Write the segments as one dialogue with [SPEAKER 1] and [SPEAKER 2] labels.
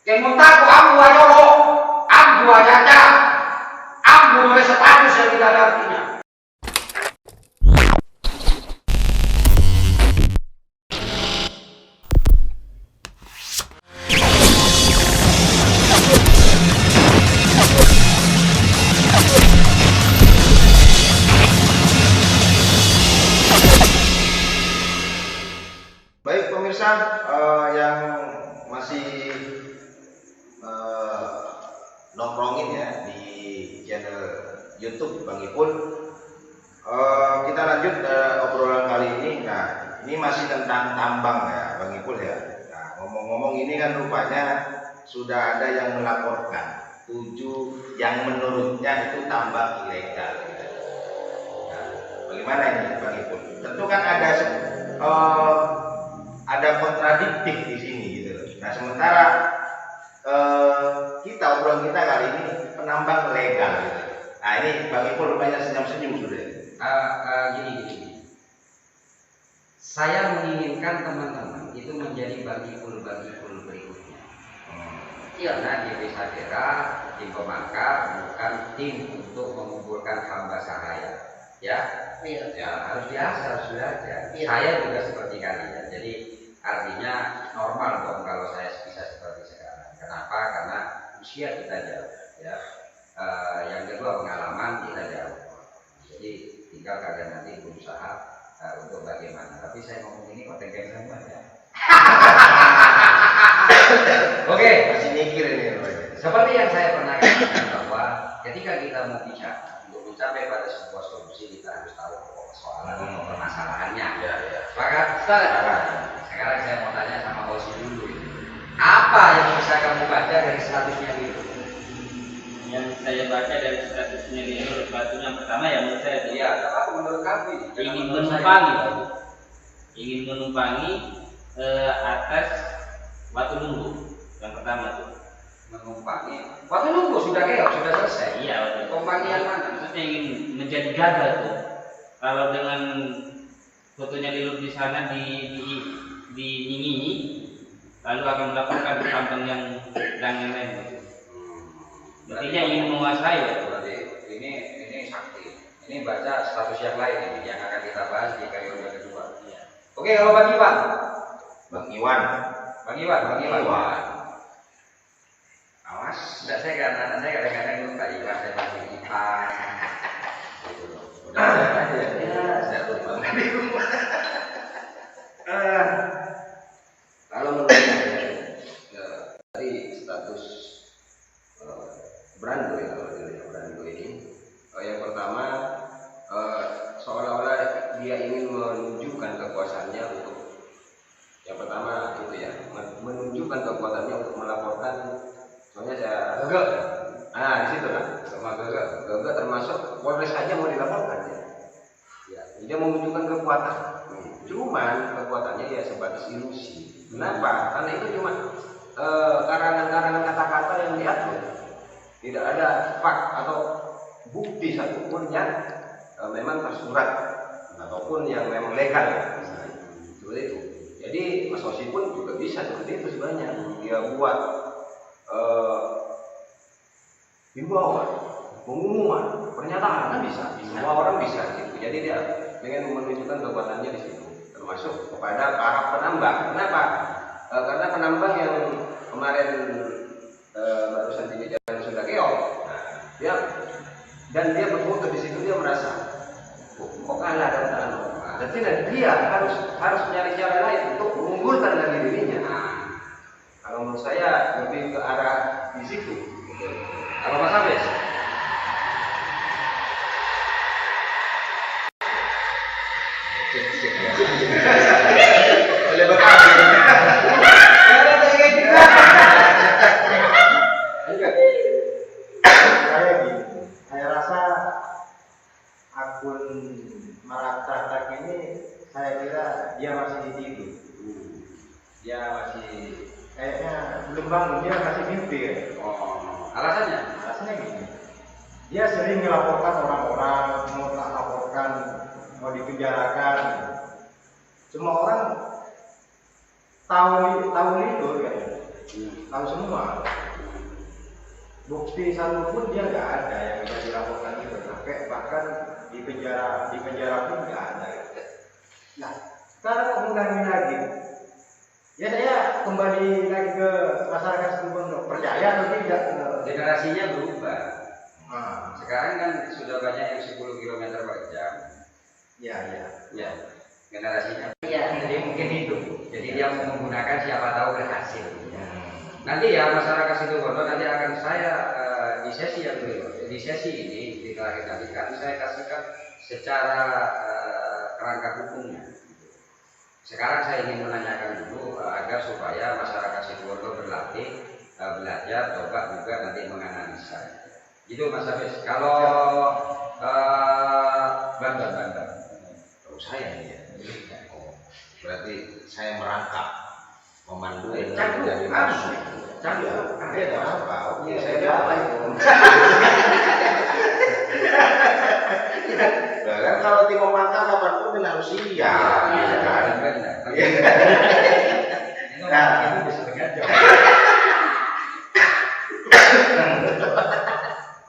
[SPEAKER 1] Kemudian ambu ayo, ambu aja, ambu oleh status yang tidak ada artinya.
[SPEAKER 2] Baik pemirsa yang masih nongkrongin ya di channel YouTube Bang Ipul, kita lanjut obrolan kali ini. Nah, ini masih tentang tambang ya Bang Ipul ya. Nah, ngomong-ngomong ini kan rupanya sudah ada yang melaporkan 7 yang menurutnya itu tambang ilegal. Nah, bagaimana ini Bang Ipul? Tentu kan ada kontradiktif di sini gitu. Nah, sementara obrolan kita kali ini penambang legal gitu. Nah, ini Bang Ipul rupanya senyum-senyum sudah.
[SPEAKER 1] Gini. Saya menginginkan teman-teman itu menjadi Bang Ipul berikutnya. Karena di Desa Dera, tim pemakar bukan tim untuk mengumpulkan hamba sahaya. Ya, harus biasa, harus belajar. Saya juga seperti kalian. Jadi artinya normal dong kalau saya bisa seperti sekarang. Kenapa? Karena usia kita jauh. Ya. Yang kedua pengalaman kita jauh. Jadi tinggal kalian nanti berusaha untuk bagaimana. Tapi saya ngomong ini konten semua ya. Oke,
[SPEAKER 2] masih mikir ini.
[SPEAKER 1] Seperti yang saya pernah katakan bahwa ketika kita mau bicara untuk mencapai pada sebuah solusi kita harus tahu persoalan atau permasalahannya. Sepakat? Sekarang saya mau tanya sama Osi dulu. Apa yang bisa kamu baca dari statusnya itu?
[SPEAKER 3] Yang saya baca dari statusnya itu batunya pertama ya menurut saya itu
[SPEAKER 1] apa menurut kamu
[SPEAKER 3] ingin menumpangi atas Watu Lumbu yang pertama itu
[SPEAKER 1] menumpangi Watu Lumbu sudah selesai.
[SPEAKER 3] Iya,
[SPEAKER 1] tumpangi yang mana?
[SPEAKER 3] Maksudnya ingin menjadi gagal tuh kalau dengan fotonya Lilut di sana dinyinyi lalu akan melakukan tambang yang lain. Artinya ingin menguasai ya.
[SPEAKER 1] Berarti ini sakti. Ini baca status yang lain ini yang akan kita bahas di periode kedua. Ya. Oke, kalau Bang Iwan. Awas, enggak saya karena saya kadang-kadang lupa Iwan saya panggil Ipan. Udah aja ya, saya lupa di rumah. Kalau menurut saya dari status Brando ya, Brando ini yang pertama seolah-olah dia ingin menunjukkan kekuasaannya untuk yang pertama itu ya, menunjukkan kekuatannya untuk melaporkan. Soalnya saya gagal. Di situ lah sama gagal termasuk Polres saja mau dilaporkan ya. Dia menunjukkan kekuatan. Cuman kekuatannya ya sebatas ilusi. Kenapa? Karena itu cuma karangan-karangan kata-kata yang diatur. Tidak ada fak atau bukti satupun yang memang tersurat ataupun yang memang legal ya. Seperti itu. Jadi Mas Osi pun juga bisa seperti itu sebenarnya. Dia buat himbauan, pengumuman, pernyataan kan bisa. Semua orang bisa gitu. Jadi dia ingin menunjukkan kekuatannya di situ, termasuk kepada para penambang. Kenapa? Karena penambang yang kemarin barusan dibicarakan sudah keok, dan dia berfoto di situ, dia merasa kok kalah dalam tangan. Jadi dia harus mencari cara lain untuk mengunggulkan lagi dirinya. Kalau menurut saya lebih ke arah di situ. Kalau Mas Abes?
[SPEAKER 4] Saya rasa akun Malak ini saya kira dia masih ditipu. Dia masih kayaknya belum bangun, dia masih mimpi ya.
[SPEAKER 1] Alasannya?
[SPEAKER 4] Alasannya gini. Dia sering melaporkan orang-orang, mau tak laporkan, mau dipenjarakan. Semua orang tahu itu ya. tahu semua. Bukti satu pun dia nggak ada yang bisa dilaporkan itu, sampai bahkan di penjara pun nggak ada. Nah, sekarang mengulangi lagi. Ya saya kembali lagi ke masyarakat Situbondo, percaya atau tidak?
[SPEAKER 1] Generasinya berubah.
[SPEAKER 4] Ah,
[SPEAKER 1] Sekarang kan sudah banyak yang 10 km per jam.
[SPEAKER 4] ya.
[SPEAKER 1] Ya, generasinya.
[SPEAKER 5] Iya.
[SPEAKER 1] Jadi mungkin itu. Jadi dia menggunakan siapa tahu berhasil. Nanti ya masyarakat Situbondo nanti akan saya di sesi yang berikut, di sesi ini nanti saya kasihkan secara kerangka hukumnya. Sekarang saya ingin menanyakan dulu agar supaya masyarakat Situbondo berlatih, belajar, coba juga nanti menganalisa. Itu Mas Hafiz. Kalau Bambang,
[SPEAKER 2] Saya ini ya. Oh, berarti saya merangkap, memandu
[SPEAKER 1] Canggung.
[SPEAKER 2] dari masuk.
[SPEAKER 1] Canggung.
[SPEAKER 2] Ada apa? Oke, saya
[SPEAKER 4] Iya.
[SPEAKER 2] jawab. Nah, kan kalau tim memakan kapanpun harus siap.
[SPEAKER 1] Iya,
[SPEAKER 2] kan?
[SPEAKER 1] benar.
[SPEAKER 2] Nah,
[SPEAKER 1] Itu bisa sengaja.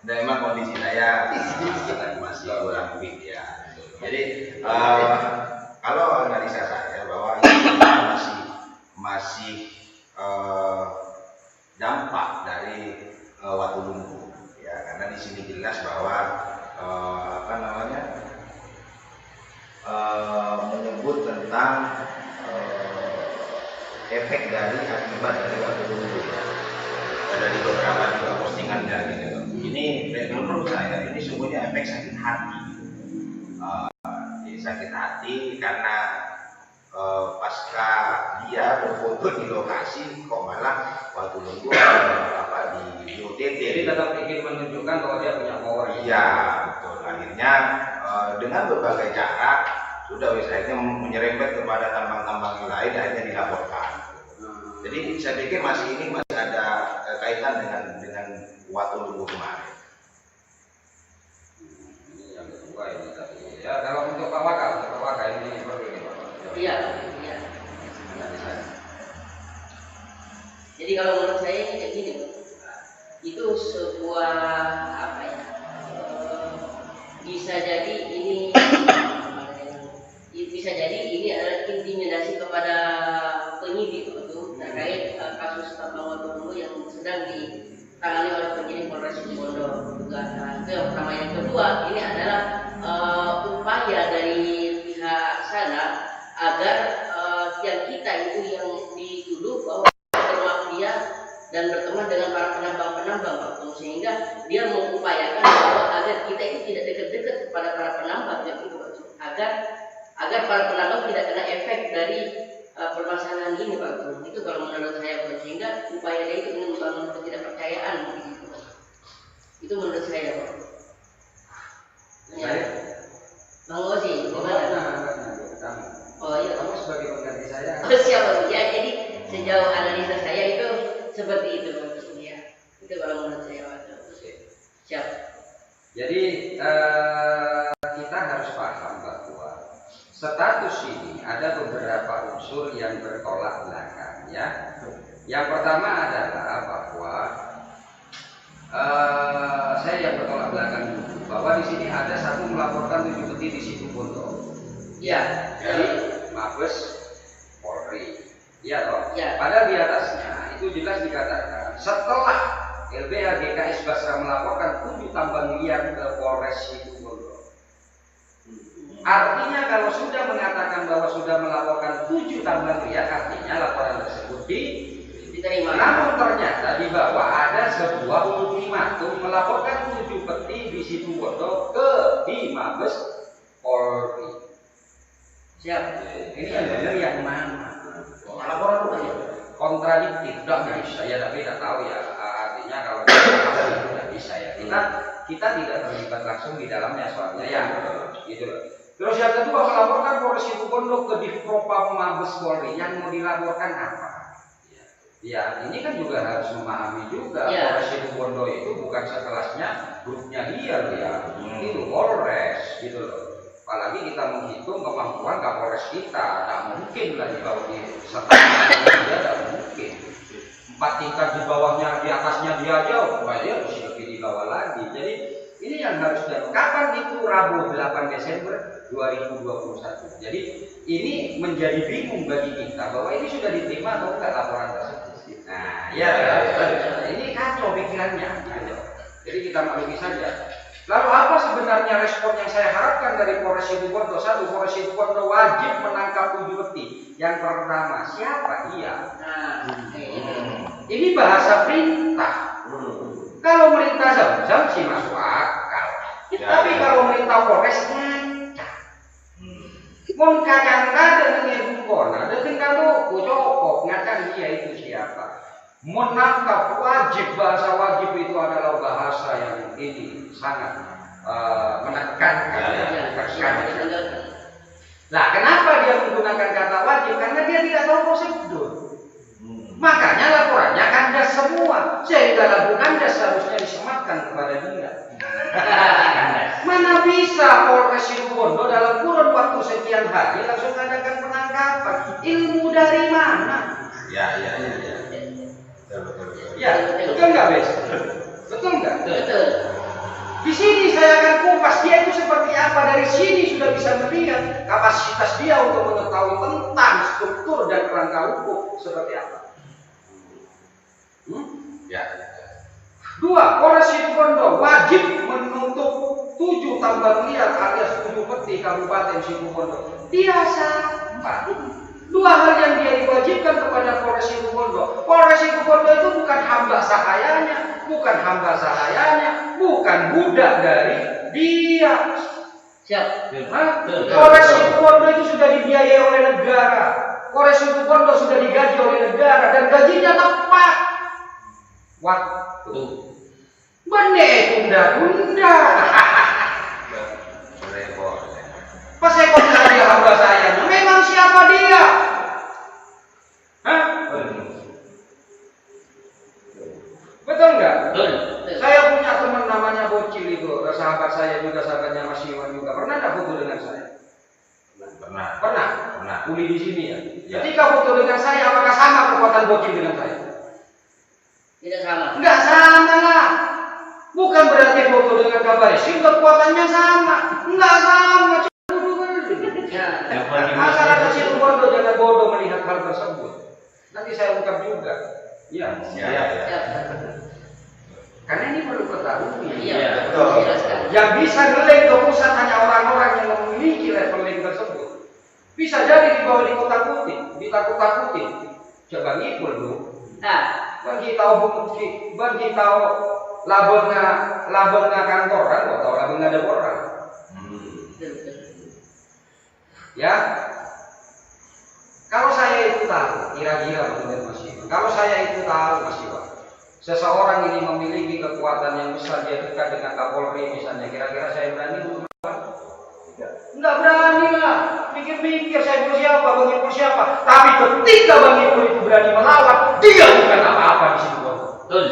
[SPEAKER 2] Dan memang kondisi saya masih kurang fit ya. Jadi kalau analisa saya bahwa ini masih dampak dari waktu lumpuh ya, karena di sini jelas bahwa menyebut tentang efek dari akibat dari waktu lumpuh ya. Ada di beberapa juga postingannya gitu. Ini menurut saya ini sungguhnya efek sakit hati. Sakit hati karena pasca dia berfoto di lokasi kok malah waktu lumpuh di OTT.
[SPEAKER 1] Jadi tetap ingin menunjukkan bahwa dia punya power.
[SPEAKER 2] Iya, betul. Akhirnya dengan berbagai cara sudah akhirnya menyerempet kepada tambang-tambang yang lain, akhirnya dilaporkan. Jadi saya pikir ini masih ada kaitan dengan waktu lumpuh kemarin.
[SPEAKER 1] Ini yang kedua ini tadi. Ya kalau untuk Pak Waka ini berbeda.
[SPEAKER 5] Iya. Jadi kalau menurut saya ini kayak gini, itu sebuah apa ya? Bisa jadi ini adalah intimidasi kepada penyidik itu terkait kasus tambang Waduk yang sedang ditangani oleh penyidik Polres Situbondo. Itu yang pertama. Yang kedua, ini adalah upaya dari pihak sana agar yang kita itu yang dituduh bahwa bermafia dan berteman dengan para penambang-penambang, sehingga dia mengupayakan bahwa agar kita itu tidak dekat-dekat kepada para penambang, agar para penambang tidak kena efek dari permasalahan ini, Pak. Itu kalau menurut saya, sehingga upaya dia itu ingin membangun ketidakpercayaan begitu. Itu menurut saya, Pak. Ya. Bang Ozi, gimana? Oh iya,
[SPEAKER 1] Kamu sebagai pengganti saya.
[SPEAKER 5] oh siap. Ya, jadi sejauh analisa saya itu seperti itu, Pak. Ya, itu kalau menurut saya, Pak. Siap.
[SPEAKER 1] Jadi kita harus paham bahwa status ini ada beberapa unsur yang bertolak belakang ya. Yang pertama adalah bahwa saya yang bertolak belakang dulu bahwa di sini ada satu melaporkan 7 peti di Situbondo.
[SPEAKER 5] Ya.
[SPEAKER 1] Jadi Mabes Polri. Iya toh?
[SPEAKER 5] Ya.
[SPEAKER 1] Padahal di atasnya itu jelas dikatakan setelah LBH GKS Basra melaporkan 7 tambang liar ke Polres Situbondo. Artinya kalau sudah mengatakan bahwa sudah melaporkan 7 tambang liar, artinya laporan tersebut
[SPEAKER 5] Diterima.
[SPEAKER 1] namun ternyata di bawah ada sebuah ultimatum melaporkan 7 peti di Situbondo di Mabes Polri.
[SPEAKER 5] Siap.
[SPEAKER 1] Ini yang benar yang mana?
[SPEAKER 4] Laporan apa ya?
[SPEAKER 1] Kontradiktif, nggak bisa ya, tapi tidak tahu ya. Artinya kalau itu nggak bisa ya. Kita tidak terlibat langsung di dalamnya soalnya ya, gitu loh. Terus yang kedua melaporkan Polres Situbondo ke Divpropam Mabes Polri. Yang mau dilaporkan apa? Ya, ini kan juga harus memahami juga
[SPEAKER 5] Ya.
[SPEAKER 1] Polres Situbondo itu bukan sekelasnya grupnya dia loh ya. Itu Polres gitu loh. Apalagi kita menghitung kemampuan Kapolres kita, tak mungkin lah di bawah di setengah dia, tak mungkin.
[SPEAKER 6] 4 tingkat di bawahnya, di atasnya dia jauh, wah dia mesti lebih di bawah lagi. Jadi ini yang harus dilakukan. Kapan itu? Rabu 8 Desember 2021. Jadi ini menjadi bingung bagi kita bahwa ini sudah diterima atau enggak laporan tersebut. Nah, ya, ini kacau pikirannya. Jadi kita maklumi saja. Lalu apa sebenarnya respon yang saya harapkan dari Polres Situbondo? 1, Polres Situbondo wajib menangkap 7 peti. Yang pertama, siapa dia? Ini bahasa perintah. Kalau merintah Zam-Zam sih masuk akal. Tapi kalau merintah Polres ngacak. Mon kadang ada dengan bukona, dengan kalau cocok ngacak dia itu siapa? Menangkap wajib, bahasa wajib itu adalah bahasa yang ini sangat menekankan. Nah, kenapa dia menggunakan kata wajib? Karena dia tidak tahu prosedur. Makanya laporannya kandas semua, sehingga lagu kandas seharusnya disematkan kepada dia. Mana bisa Polres Situbondo dalam kurun waktu sekian hari langsung adakan penangkapan? Ilmu dari mana?
[SPEAKER 2] Ya.
[SPEAKER 6] Ya, betul nggak, Bes? Betul nggak?
[SPEAKER 5] Betul.
[SPEAKER 6] Di sini saya akan kupas dia itu seperti apa. Dari sini sudah bisa melihat kapasitas dia untuk mengetahui tentang struktur dan kerangka hukum seperti apa.
[SPEAKER 2] Ya.
[SPEAKER 6] 2, Polres Situbondo wajib menutup 7 tambang liar alias 7 peti Kabupaten Situbondo. Dia sampah. 2 hal yang dia diwajibkan kepada Polres Situbondo. Polres Situbondo itu bukan hamba sahayanya, bukan budak dari dia.
[SPEAKER 5] Siap.
[SPEAKER 6] Polres Situbondo itu sudah dibiayai oleh negara. Polres Situbondo sudah digaji oleh negara dan gajinya tepat waktu. Bener tunda-tunda. Pas saya bilang dia hamba saya, memang siapa dia? Hah? Betul nggak?
[SPEAKER 3] Betul.
[SPEAKER 6] Saya punya teman namanya Bocil itu, sahabat saya juga, sahabatnya Mas Iwan juga. Pernah nggak foto dengan saya? Pernah. Uli di sini ya. Ketika foto dengan saya, apakah sama kekuatan Bocil dengan saya?
[SPEAKER 5] Tidak sama.
[SPEAKER 6] Enggak sama lah. Bukan berarti foto dengan kabar sim kekuatannya sama. Enggak sama. Masyarakat Situbondo jangan bodoh melihat hal tersebut. Nanti saya ungkap juga. Ya. Karena ini perlu ketahui.
[SPEAKER 5] Iya.
[SPEAKER 2] Betul.
[SPEAKER 6] Yang bisa ngeleng ke pusat hanya orang-orang yang memiliki leveling tersebut. Bisa jadi dibawa ditakut-takutin. Coba ngikul dulu. Bagi tahu labelnya kantoran, atau labelnya ada orang. Ya, kalau saya itu tahu, kira-kira menurut Mas Iwan, kalau saya itu tahu Mas Iwan, seseorang ini memiliki kekuatan yang besar, dia dekat dengan Kapolri misalnya, kira-kira saya berani untuk melawan? Enggak berani lah, pikir-pikir saya Bang Ipul siapa, tapi ketika Bang Ipul itu berani melawan, dia bukan apa-apa di situ.
[SPEAKER 3] Betul.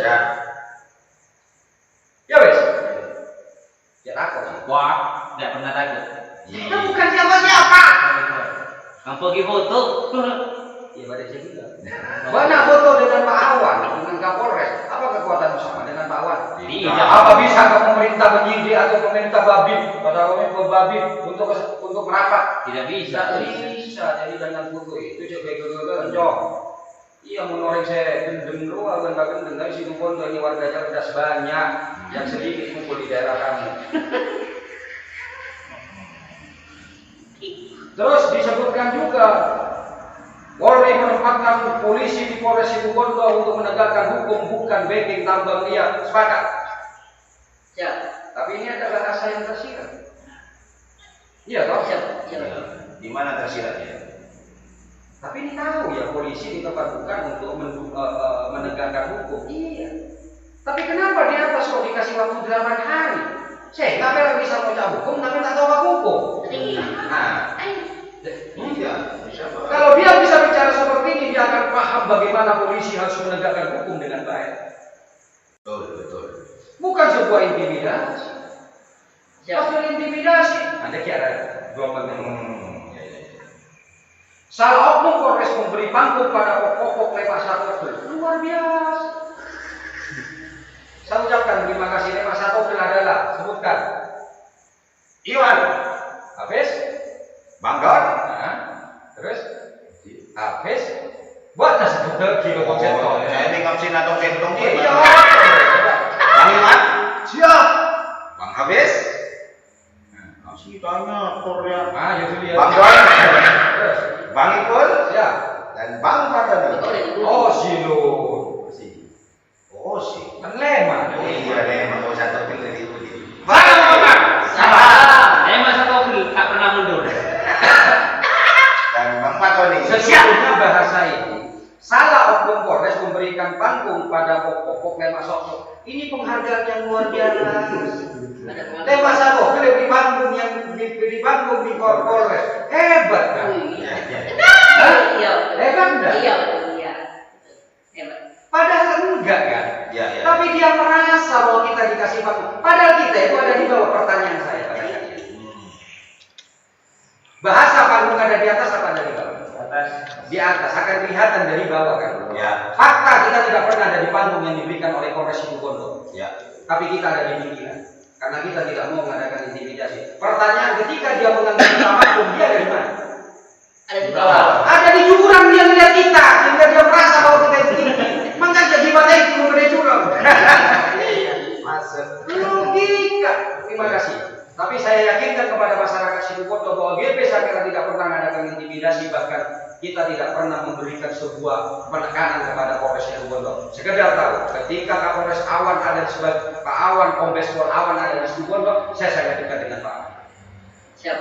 [SPEAKER 2] Ya.
[SPEAKER 6] Ya wes, ya takut sih.
[SPEAKER 3] Wah, tidak pernah takut.
[SPEAKER 6] Kita bukan siapa-siapa.
[SPEAKER 3] Kamu pergi foto.
[SPEAKER 6] Iya, pada saya bilang. Banyak foto dengan Pak Awan, dengan Kapolres. Apa kekuatan sama dengan Pak Awan?
[SPEAKER 3] Tidak.
[SPEAKER 6] Apa bisa ke pemerintah penyidik atau pemerintah babin atau pemerintah babin untuk merapat?
[SPEAKER 3] Tidak bisa.
[SPEAKER 6] Tidak bisa. Jadi dengan foto itu coba jom. Iya, menoreng saya gendeng lu, gendeng dari Situbondo ini warga cerdas banyak, yang sedikit kumpul di daerah kamu. Terus disebutkan juga Polri menempatkan polisi di Polres Situbondo untuk menegakkan hukum, bukan backing tambang liar. Sepakat?
[SPEAKER 5] Siap.
[SPEAKER 6] Tapi ini ada bahasa yang tersirat. Iya toh?
[SPEAKER 5] Siap.
[SPEAKER 2] Di mana tersiratnya?
[SPEAKER 6] Tapi ini tahu ya, polisi ditempatkan untuk menegakkan hukum. Iya. Tapi kenapa di atas kok dikasih waktu 8 hari? Saya nggak bisa mau hukum tapi tak tahu hukum. Nah,
[SPEAKER 2] Iya.
[SPEAKER 6] kalau dia bisa bicara seperti ini, dia akan paham bagaimana polisi harus menegakkan hukum dengan baik.
[SPEAKER 2] Betul.
[SPEAKER 6] Bukan sebuah intimidasi.
[SPEAKER 5] Siap.
[SPEAKER 6] Pas intimidasi, ada kira gelombang yang Salah oknum Polres memberi panggung pada pokok lepas satu luar biasa. Saya ucapkan terima kasih. Lepas satu adalah sebutkan Iwan, Hafiz,
[SPEAKER 2] Banggar.
[SPEAKER 6] nah, terus Hafiz, buat nasi kudel kilo konseptor.
[SPEAKER 2] Saya bingung sih atau kentong
[SPEAKER 6] Iya.
[SPEAKER 2] Bang Iwan,
[SPEAKER 6] Siap.
[SPEAKER 2] Bang Hafiz. Kasih tanya Korea.
[SPEAKER 6] Ah, itu dia.
[SPEAKER 2] Bang Don,
[SPEAKER 6] Terus,
[SPEAKER 2] Bang Ipul,
[SPEAKER 6] siap.
[SPEAKER 2] dan Bang Pardana.
[SPEAKER 6] Oh, silo.
[SPEAKER 2] Oh sih.
[SPEAKER 6] Lema.
[SPEAKER 2] Iya deh, mau satu pilih dari itu.
[SPEAKER 3] Salah. Masa Togri tak pernah mundur.
[SPEAKER 2] Dan Bang Patoni.
[SPEAKER 6] Sesungguhnya bahasa ini salah oknum Polres memberikan panggung pada pokok lema sokok. Ini penghargaan yang luar biasa. Lema sokok beli panggung yang diberi panggung di Polres. Hebat kan?
[SPEAKER 5] Iya.
[SPEAKER 6] Hebat enggak?
[SPEAKER 5] Iya, iya. Hebat.
[SPEAKER 6] Padahal enggak kan?
[SPEAKER 2] Ya.
[SPEAKER 6] Tapi dia merasa bahwa kita dikasih panggung. Padahal kita itu ada di bawah. Pertanyaan saya pada kalian. Bahasa panggung ada di atas apa ada di bawah? Di atas akan kelihatan dari bawah kan?
[SPEAKER 2] Ya.
[SPEAKER 6] Fakta kita tidak pernah ada di panggung yang diberikan oleh Polres Situbondo.
[SPEAKER 2] Ya.
[SPEAKER 6] Tapi kita ada di pinggiran. Karena kita tidak mau mengadakan intimidasi. Pertanyaan ketika dia mengambil panggung, dia ada di mana?
[SPEAKER 5] Ada di bawah.
[SPEAKER 6] Ada di jurang dia melihat kita, sehingga dia merasa bahwa kita itu tinggi. Maka jadi mata itu memberi jurang.
[SPEAKER 2] Masuk.
[SPEAKER 6] Logika. Terima kasih. Tapi saya yakinkan kepada masyarakat Situbondo bahwa GP Sakera tidak pernah mengadakan intimidasi, bahkan kita tidak pernah memberikan sebuah penekanan kepada Polres Situbondo. Sekedar tahu, ketika Kapolres Awan ada sebagai Pak Awan, Kombes Pol Awan ada di Situbondo, saya sangat dekat dengan Pak Awan.
[SPEAKER 5] Siap.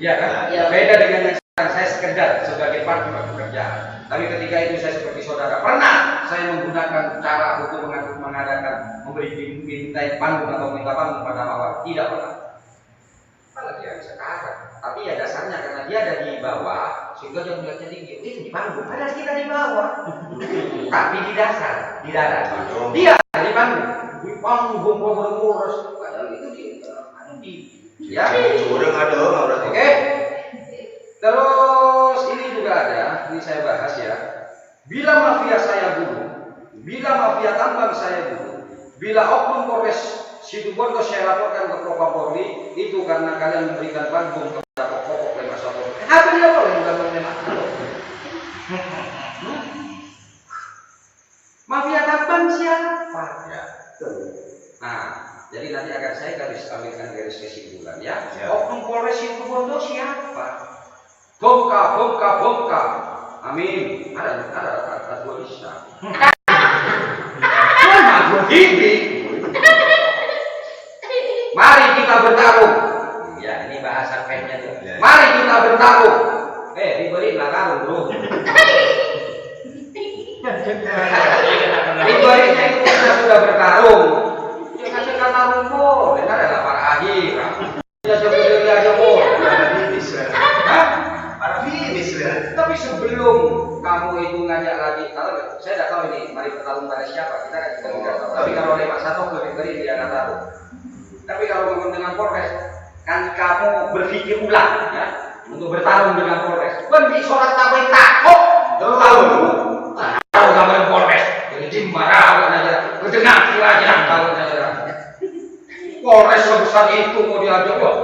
[SPEAKER 6] Iya kan?
[SPEAKER 5] Ya.
[SPEAKER 6] Beda dengan yang sekarang, saya sekedar sebagai partner pekerjaan. Tapi ketika itu saya seperti saudara. Pernah saya menggunakan cara untuk mengadakan minta panggung atau minta panggung pada Awan. Tidak pernah. Apalagi yang sekarang. Tapi ya dasarnya karena dia ada di bawah, sehingga dia melihatnya tinggi. Itu di panggung. Padahal kita di bawah. Tapi di dasar, di darat. Dia di panggung. Di panggung Polres. Padahal itu di ya.
[SPEAKER 2] Sudah ada berarti.
[SPEAKER 6] Oke. Terus ini juga ada, ini saya bahas ya. Bila mafia saya bunuh, bila mafia tambang saya bunuh, bila oknum Polres Situbondo saya laporkan ke Propam Polri, itu karena kalian memberikan panggung kepada pokok lema sokok. Apa dia boleh mengganggu lema sokok? Mafia tambang siapa?
[SPEAKER 2] Ya.
[SPEAKER 6] Nah, jadi nanti akan saya ambilkan garis kesimpulan ya.
[SPEAKER 2] Ya.
[SPEAKER 6] Oknum Polres Situbondo siapa? Bongka. Amin. Ada dua bisa. Ini. Mari kita bertarung. Ya, ini bahasa pennya tuh.
[SPEAKER 2] Ya.
[SPEAKER 6] Mari kita bertarung. Diberi karung, Bro. Diberinya itu kita sudah bertarung. Ya kasih kata rumput. Ini adalah para akhir. Ya sebelum dia aja
[SPEAKER 2] Para finish ya.
[SPEAKER 6] Tapi sebelum kamu itu ngajak lagi, kalau saya tidak tahu ini mari bertarung pada siapa, kita kan juga tidak tahu. Tapi kalau lewat satu beri dia akan tahu. Tapi kalau ngomong dengan Polres, kan kamu berpikir ulang ya untuk bertarung dengan Polres. Benih sholat tahu takut, tahu tahu gambar Polres. Jadi marah aja, kedengar aja tahu aja. Polres sebesar itu mau diajak kok,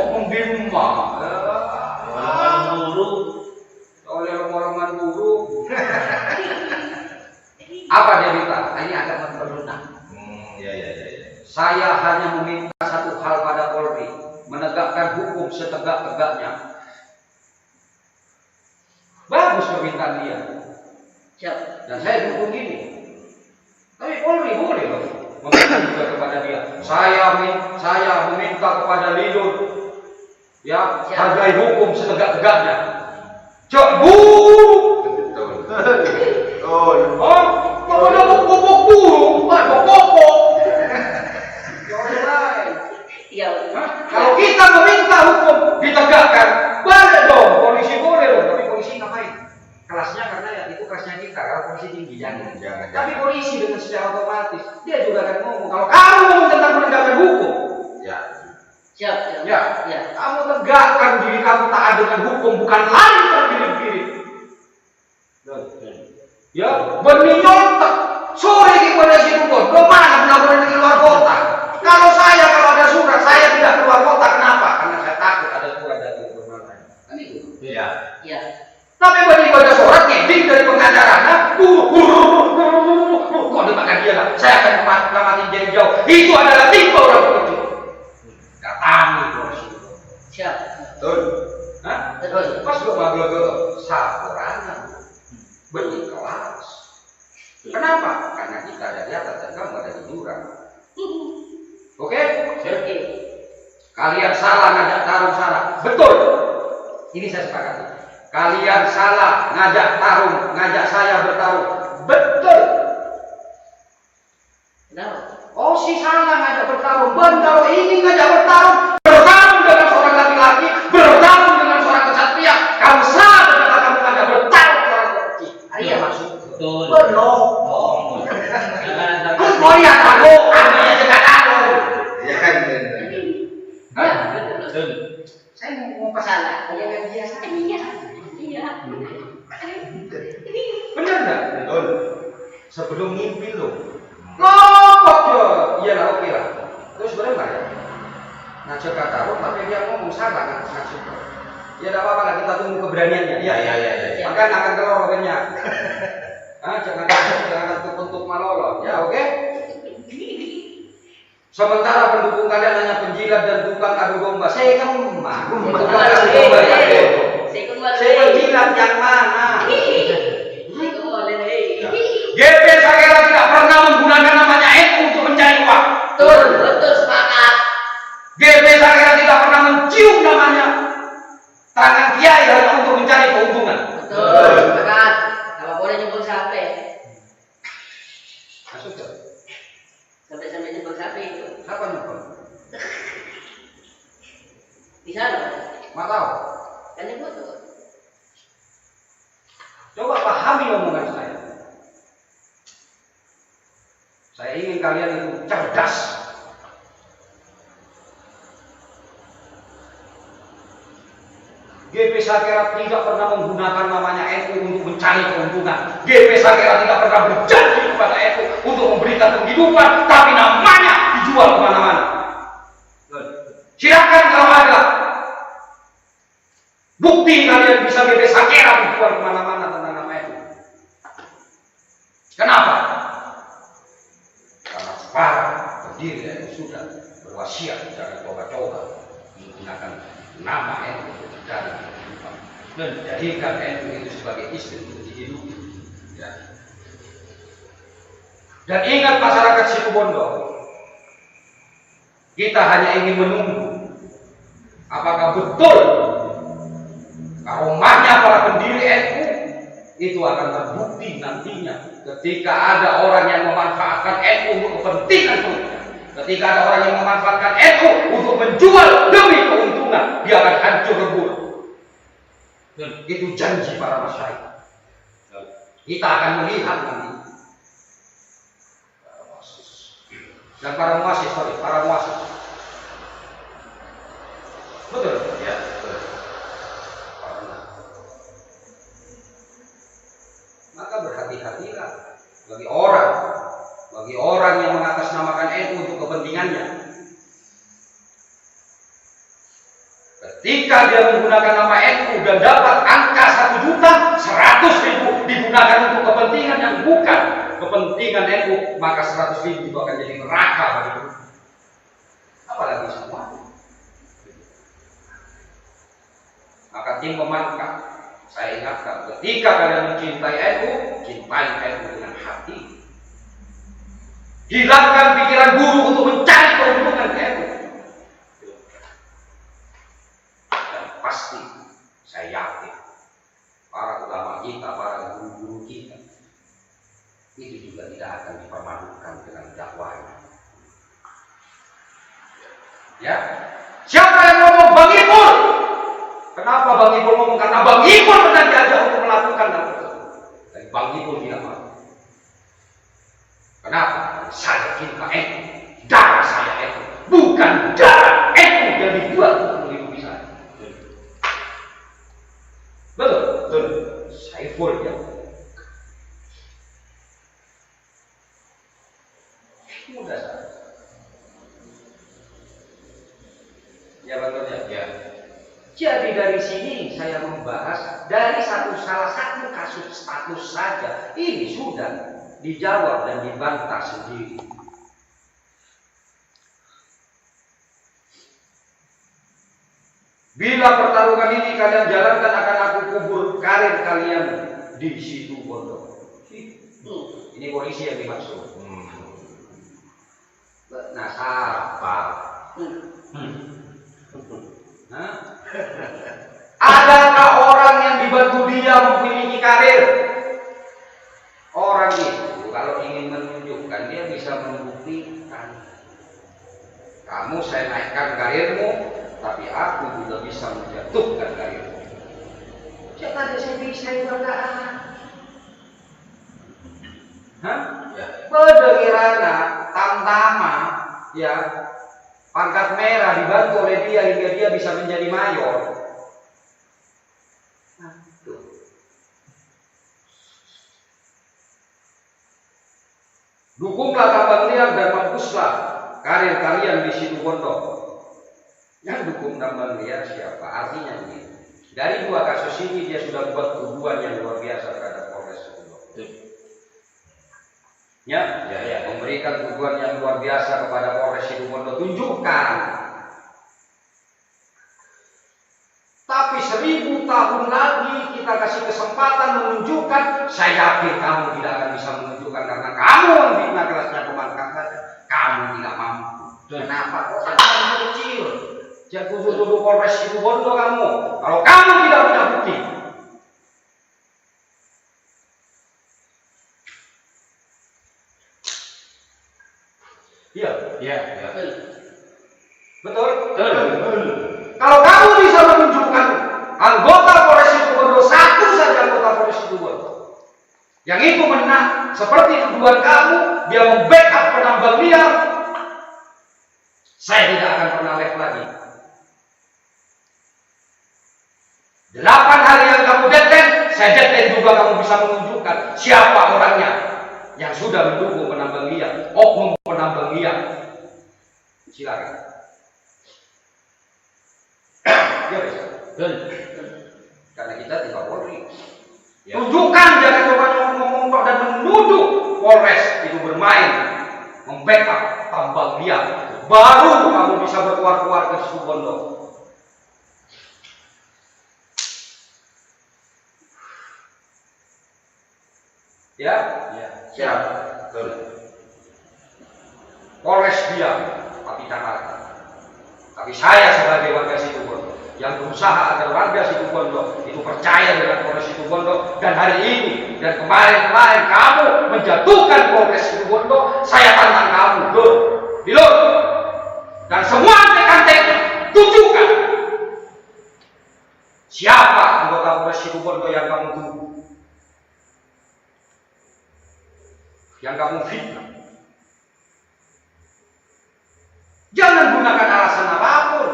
[SPEAKER 6] oknum Bima. Oleh rombongan guru. Apa dia minta? Ini agak memperlunak.
[SPEAKER 2] Ya.
[SPEAKER 6] Saya hanya meminta satu hal pada Polri, menegakkan hukum setegak-tegaknya. Bagus permintaan dia.
[SPEAKER 5] Siap.
[SPEAKER 6] Dan saya dukung ini. Tapi Polri boleh loh meminta juga kepada dia. Saya meminta kepada Lidun, ya, hargai hukum setegak-tegaknya. Jok buruk.
[SPEAKER 2] Oh.
[SPEAKER 6] Kepada pokok buruk, pokok.
[SPEAKER 5] Iya.
[SPEAKER 6] Kalau kita meminta hukum ditegakkan, boleh dong, polisi boleh dong. Tapi polisi ngapain? Kelasnya karena ya itu kelasnya kita. Kalau polisi tinggi jangan. Tapi polisi dengan secara otomatis dia juga akan ngomong. Kalau kamu ngomong tentang penegakan hukum,
[SPEAKER 2] Ya.
[SPEAKER 5] Siap.
[SPEAKER 6] ya, kamu tegakkan diri kamu taat dengan hukum, bukan lari Ya, benih nyontek. Sore di pada situ pun, kemana benar-benar di luar kota? Kalau ada surat, saya tidak keluar kota. Kenapa? Karena saya takut ada surat dari bermanfaat. Kan itu.
[SPEAKER 2] Iya.
[SPEAKER 5] Ya.
[SPEAKER 6] Tapi benih pada surat ngeding dari pengacaranya, kok dimakan dia lah. Saya akan kamatin jadi jauh. Itu adalah tipe orang begitu. Katamu itu.
[SPEAKER 5] Siap.
[SPEAKER 2] Betul.
[SPEAKER 6] Hah?
[SPEAKER 5] Betul.
[SPEAKER 6] Pas gue bagi sapurannya benih kelas. Kenapa? Karena kita ada di atas dan kamu ada di jurang. Oke?
[SPEAKER 5] Oke.
[SPEAKER 6] Kalian salah ngajak tarung salah. Betul. Ini saya sepakati. Kalian salah ngajak tarung, ngajak saya bertarung. Betul.
[SPEAKER 5] Kenapa?
[SPEAKER 6] Oh si salah ngajak bertarung. Kalau ini ngajak bertarung dengan seorang laki-laki, bertarung dengan seorang kesatria. Kamu salah ketika kamu ngajak bertarung seorang laki. Iya maksud.
[SPEAKER 3] Betul.
[SPEAKER 6] Belum.
[SPEAKER 3] Jangan
[SPEAKER 6] Terus mau lihat aku, artinya juga tahu.
[SPEAKER 2] Iya kan benar.
[SPEAKER 6] Hah?
[SPEAKER 3] betul.
[SPEAKER 6] Saya mau pesanan.
[SPEAKER 5] Jangan biasa. Iya. Iya.
[SPEAKER 6] Bener nggak?
[SPEAKER 2] Betul.
[SPEAKER 6] Sebelum ngimpi lo. Lopok ya. Iyalah oke lah. Terus bener nggak ya? Ngajak taruh tapi dia ngomong salah kan ngajak. Ya tidak apa-apa lah, kita tunggu keberaniannya.
[SPEAKER 2] Iya.
[SPEAKER 6] Makan akan telur rokenya. Jangan untuk malolo. Ya oke? Sementara pendukung kalian hanya penjilat dan tukang adu domba. Saya kemana? Tukang adu domba ya. Saya penjilat yang mana? GP Sakera tidak pernah menggunakan namanya NU untuk mencari uang.
[SPEAKER 5] Betul sepakat.
[SPEAKER 6] GP Sakera tidak pernah mencium namanya tangan kiai hanya untuk mencari keuntungan.
[SPEAKER 5] Betul sepakat. Kalau boleh nyebut siapa?
[SPEAKER 6] Maksudnya?
[SPEAKER 5] Sampai nyebut siapa itu?
[SPEAKER 6] Siapa nyebut?
[SPEAKER 5] Di sana.
[SPEAKER 6] Nggak tahu.
[SPEAKER 5] Kan nyebut tuh.
[SPEAKER 6] Coba pahami omongan saya. Saya ingin kalian itu cerdas. GP Sakera tidak pernah menggunakan namanya NU untuk mencari keuntungan. GP Sakera tidak pernah berjanji kepada NU untuk memberikan penghidupan, tapi namanya dijual kemana-mana. Silakan kalau ada bukti kalian bisa GP Sakera dijual kemana-mana tentang nama NU. Kenapa? Karena para pendiri NU sudah berwasiat jangan coba-coba menggunakan nama NU untuk mencari kehidupan dan jadikan NU itu sebagai istri untuk dihidupi. Ya. Dan ingat masyarakat Situbondo, kita hanya ingin menunggu apakah betul karomahnya para pendiri NU itu akan terbukti nantinya ketika ada orang yang memanfaatkan NU untuk kepentingan politik. Ketika ada orang yang memanfaatkan NU untuk menjual demi keuntungan, dia akan hancur lebur. Dan itu janji para masyarakat. Kita akan melihat nanti. Dan para muasis. Betul?
[SPEAKER 2] Ya, betul.
[SPEAKER 6] Maka berhati-hatilah bagi orang yang mengatasnamakan NU untuk kepentingannya. Ketika dia menggunakan nama NU dan dapat angka 1.100.000 digunakan untuk kepentingan yang bukan kepentingan NU, maka 100.000 itu akan jadi neraka bagimu. Apalagi semua. Maka tim pemangkat, saya ingatkan, ketika kalian mencintai NU, cintai NU dengan hati. Hilangkan pikiran buruk untuk mencari keuntungan NU. Dan pasti, saya yakin, para ulama kita, para guru-guru kita, itu juga tidak akan dipermalukan dengan dakwahnya. Ya, siapa yang ngomong Bang Ipul? Kenapa Bang Ipul ngomong? Karena Bang Ipul pernah diajak untuk melakukan hal tersebut. Dan Bang Ipul tidak mau. Kenapa? Saya cinta NU. Darah saya NU. Bukan darah NU yang dibuat untuk menghidupi saya. Betul? Betul. Saya full ya. Mudah saja. Ya betul ya. Jadi dari sini saya membahas dari salah satu kasus status saja ini sudah dijawab dan dibantah sendiri. Bila pertarungan ini kalian jalankan akan aku kubur karir kalian di situ Bondo. Ini polisi yang dimaksud. Nah, apa? Adakah orang yang dibantu dia memiliki karir? Orang itu kalau ingin menunjukkan dia bisa membuktikan. Kamu saya naikkan karirmu, tapi aku juga bisa menjatuhkan karirmu. Siapa ada saya bisa ibadah? Bagaimana tamtama ya pangkat merah dibantu oleh dia hingga dia bisa menjadi mayor. Dukunglah tambang liar dan mampuslah karir kalian di situ Bondo. Yang dukung tambang liar siapa? Artinya begini. Dari dua kasus ini dia sudah buat tuduhan yang luar biasa terhadap Polres Bondo. Ya, memberikan tuduhan yang luar biasa kepada Polres Situbondo. Tunjukkan. Tapi 1000 tahun lagi kita kasih kesempatan menunjukkan. Saya yakin kamu tidak akan bisa menunjukkan karena kamu yang fitnah kelasnya pemangkat saja. Kamu tidak mampu. Kenapa? Kamu kecil. Jangan tuduh-tuduh Polres Situbondo kamu. Kalau kamu tidak punya bukti. Iya. Betul. Kalau kamu bisa menunjukkan anggota Polres Situbondo, satu saja anggota Polres Situbondo, yang itu menang seperti tuduhan kamu, dia membackup penambang liar, saya tidak akan pernah live lagi. 8 hari yang kamu deadline, saya deadline juga kamu bisa menunjukkan siapa orangnya yang sudah mendukung penambang liar, oknum penambang liar. Silakan. Ya, karena kita tidak Polri. Tunjukkan, jangan coba ngomong dan menuduh Polres itu bermain membackup tambang liar. Baru kamu bisa berkuar-kuar ke Situbondo. Ya, siap. Betul. Polres diam, tapi Jakarta. Tapi saya sebagai warga Situbondo yang berusaha agar warga Situbondo itu percaya dengan Polres Situbondo, dan hari ini dan kemarin kamu menjatuhkan Polres Situbondo, saya tantang kamu, Bilur, dan semua antek-anteknya, tunjukkan siapa anggota Polres Situbondo yang kamu tuduh, yang kamu fitnah. Jangan gunakan alasan apapun.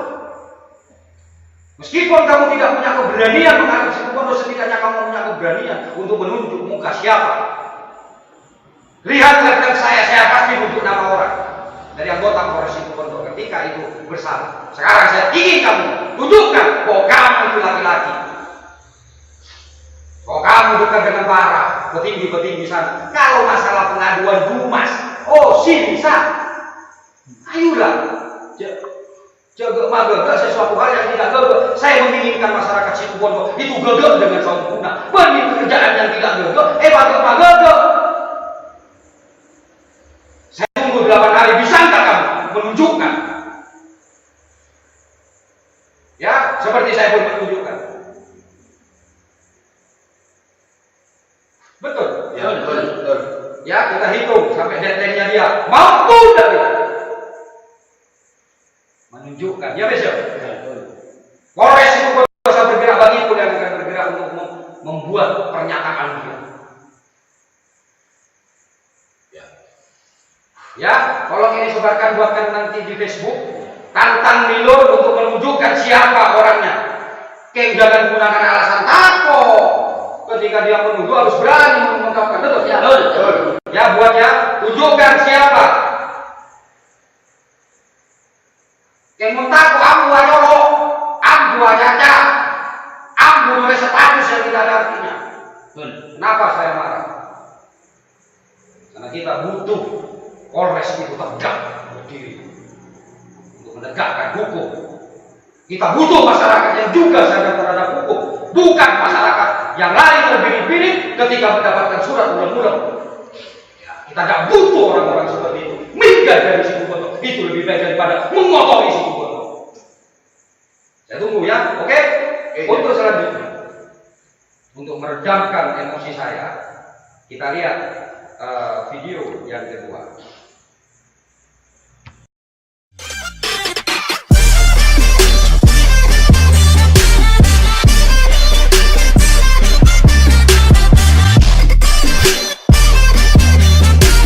[SPEAKER 6] Meskipun kamu tidak punya keberanian menghadap Situbondo, setidaknya kamu punya keberanian untuk menunjuk muka siapa. Lihat laptop saya pasti menunjuk nama orang dari anggota Polres Situbondo ketika itu bersama. Sekarang saya ingin kamu tunjukkan bahwa kamu itu laki-laki, bahwa kamu dekat dengan para petinggi-petinggi sana. Kalau masalah pengaduan Dumas, bisa. Ayolah, jaga sesuatu hal yang tidak gagal. Saya menginginkan masyarakat Situbondo itu gagal dengan sempurna. Banding pekerjaan yang tidak gagal, gagal. Saya tunggu 8 hari, bisakah kamu menunjukkan? Ya, seperti saya pun menunjukkan. Betul?
[SPEAKER 2] Ya, betul.
[SPEAKER 6] Ya, kita hitung sampai deadline-nya dia. Mampu tidak dia? Menunjukkan, ya besok. Polres itu bisa bergerak, bagi pun yang akan bergerak untuk membuat pernyataan dia. Ya, tolong ini sebarkan, buatkan nanti di Facebook. Tantang Milur untuk menunjukkan siapa orangnya. Keng jangan gunakan alasan takut. Ketika dia menuduh harus berani mengungkapkan. Betul? Ya, betul. Ya, buat ya, tunjukkan siapa Kemuntako ambu ayolo, ambu ajaja, ambu oleh status yang tidak ada artinya. Kenapa saya marah? Karena kita butuh Polres itu tegak berdiri untuk menegakkan hukum. Kita butuh masyarakat yang juga sadar terhadap hukum, bukan masyarakat yang lari terbirit-birit ketika mendapatkan surat ulang-ulang. Kita tidak butuh orang-orang seperti itu. Minggat dari situ bondo itu lebih baik daripada mengotori situ bondo. Saya tunggu ya, oke? Untuk selanjutnya, untuk meredamkan emosi saya, kita lihat video yang kedua.